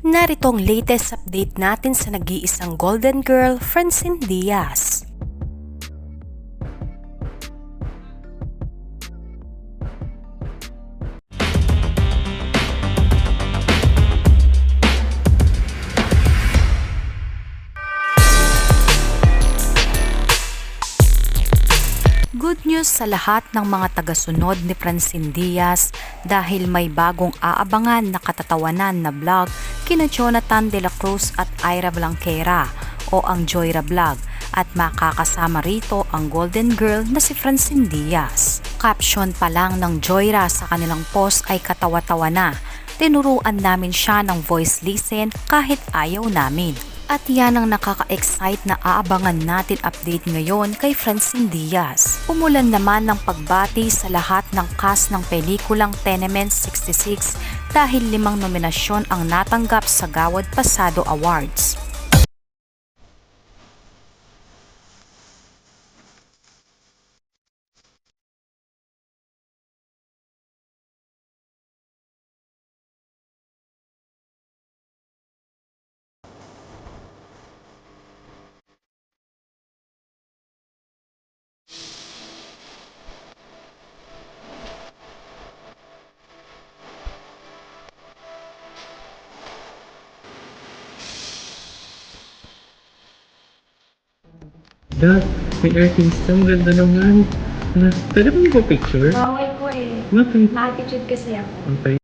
Narito ang latest update natin sa nag-iisang Golden Girl, Francine Diaz. Good news sa lahat ng mga tagasunod ni Francine Diaz dahil may bagong aabangan na katatawanan na vlog kina Jonathan De La Cruz at Ira Blanquera o ang Joyra Vlog at makakasama rito ang Golden Girl na si Francine Diaz. Caption pa lang ng Joyra sa kanilang post ay katawa-tawa na. Tinuruan namin siya ng voice listen kahit ayaw namin. At yan ang nakaka-excite na aabangan natin update ngayon kay Francine Diaz. Umulan naman ng pagbati sa lahat ng cast ng pelikulang Tenement 66 dahil 5 nominasyon ang natanggap sa Gawad Pasado Awards. Dad, may artista. Ang ganda naman. Pwede ba mag-picture? Bawal po eh. Bakit? Ma-attitude kasi ako. Okay.